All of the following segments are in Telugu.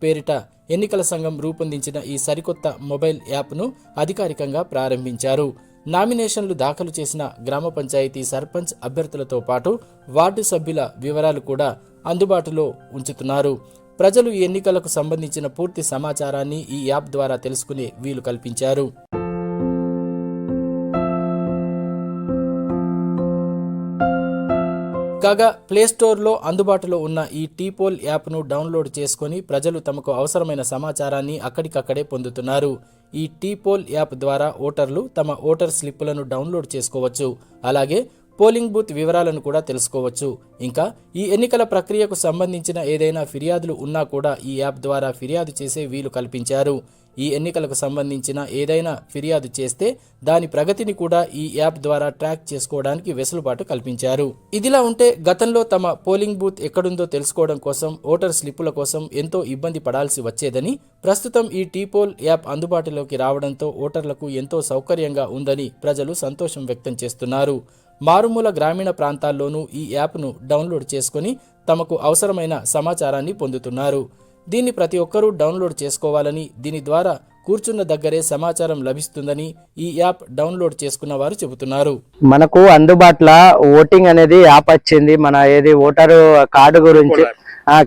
పేరిట ఎన్నికల సంఘం రూపొందించిన ఈ సరికొత్త మొబైల్ యాప్ను అధికారికంగా ప్రారంభించారు. నామినేషన్లు దాఖలు చేసిన గ్రామ పంచాయతీ సర్పంచ్ అభ్యర్థులతో పాటు వార్డు సభ్యుల వివరాలు కూడా అందుబాటులో ఉంచుతున్నారు. ప్రజలు ఈ ఎన్నికలకు సంబంధించిన పూర్తి సమాచారాన్ని ఈ యాప్ ద్వారా తెలుసుకునే వీలు కల్పించారు. కాగా ప్లేస్టోర్లో అందుబాటులో ఉన్న ఈ టీపోల్ యాప్ను డౌన్లోడ్ చేసుకుని ప్రజలు తమకు అవసరమైన సమాచారాన్ని అక్కడికక్కడే పొందుతున్నారు. ఈ టీపోల్ యాప్ ద్వారా ఓటర్లు తమ ఓటర్ స్లిప్పులను డౌన్లోడ్ చేసుకోవచ్చు. అలాగే పోలింగ్ బూత్ వివరాలను కూడా తెలుసుకోవచ్చు. ఇంకా ఈ ఎన్నికల ప్రక్రియకు సంబంధించిన ఏదైనా ఫిర్యాదులు ఉన్నా కూడా ఈ యాప్ ద్వారా ఫిర్యాదు చేసే వీలు కల్పించారు. ఈ ఎన్నికలకు సంబంధించిన ఏదైనా ఫిర్యాదు చేస్తే దాని ప్రగతిని కూడా ఈ యాప్ ద్వారా ట్రాక్ చేసుకోవడానికి వెసులుబాటు కల్పించారు. ఇదిలా ఉంటే గతంలో తమ పోలింగ్ బూత్ ఎక్కడుందో తెలుసుకోవడం కోసం ఓటర్ స్లిప్పుల కోసం ఎంతో ఇబ్బంది పడాల్సి వచ్చేదని, ప్రస్తుతం ఈ టీపోల్ యాప్ అందుబాటులోకి రావడంతో ఓటర్లకు ఎంతో సౌకర్యంగా ఉందని ప్రజలు సంతోషం వ్యక్తం చేస్తున్నారు. మారుమూల గ్రామీణ ప్రాంతాల్లోనూ ఈ యాప్ను డౌన్లోడ్ చేసుకుని తమకు అవసరమైన సమాచారాన్ని పొందుతున్నారు. దీన్ని ప్రతి ఒక్కరూ డౌన్లోడ్ చేసుకోవాలని, దీని ద్వారా కూర్చున్న దగ్గరే సమాచారం లభిస్తుందని ఈ యాప్ డౌన్లోడ్ చేసుకున్న వారు చెబుతున్నారు. మనకు అందుబాటులో ఓటింగ్ అనేది యాప్ వచ్చింది. మన ఓటరు కార్డు గురించి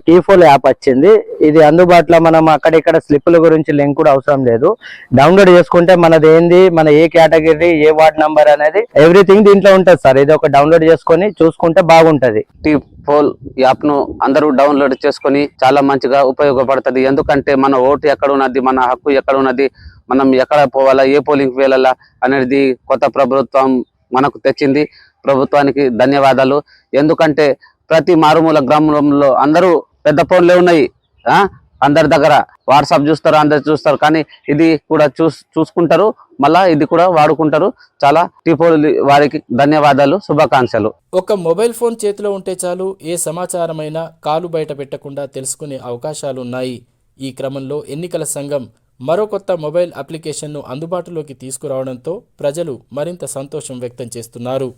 కీఫోల్ యాప్ వచ్చింది. ఇది అందుబాటులో మనం అక్కడిక్కడ స్లిప్పుల గురించి లింక్ కూడా అవసరం లేదు. డౌన్లోడ్ చేసుకుంటే మనది ఏంది, మన ఏ కేటగిరీ, ఏ వార్డ్ నంబర్ అనేది ఎవ్రీథింగ్ దీంట్లో ఉంటుంది సార్. ఇది ఒక డౌన్లోడ్ చేసుకొని చూసుకుంటే బాగుంటది. టీపోల్ యాప్ ను అందరూ డౌన్లోడ్ చేసుకొని చాలా మంచిగా ఉపయోగపడుతుంది. ఎందుకంటే మన ఓటు ఎక్కడ ఉన్నది, మన హక్కు ఎక్కడ ఉన్నది, మనం ఎక్కడ పోవాలా, ఏ పోలింగ్ వెళ్ళాలా అనేది కొత్త ప్రభుత్వం మనకు తెచ్చింది. ప్రభుత్వానికి ధన్యవాదాలు. ఎందుకంటే ప్రతి మారుమూల గ్రామంలో అందరూ పెద్ద ఫోన్లే ఉన్నాయి. అందరి దగ్గర వాట్సాప్ చూస్తారు, అందరు చూస్తారు. కానీ ఇది కూడా చూసుకుంటారు, మళ్ళా ఇది కూడా వాడుకుంటారు. చాలా టీపోల్ వారికి ధన్యవాదాలు, శుభాకాంక్షలు. ఒక మొబైల్ ఫోన్ చేతిలో ఉంటే చాలు, ఏ సమాచారమైనా కాలు బయట పెట్టకుండా తెలుసుకునే అవకాశాలున్నాయి. ఈ క్రమంలో ఎన్నికల సంఘం మరో కొత్త మొబైల్ అప్లికేషన్ను అందుబాటులోకి తీసుకురావడంతో ప్రజలు మరింత సంతోషం వ్యక్తం చేస్తున్నారు.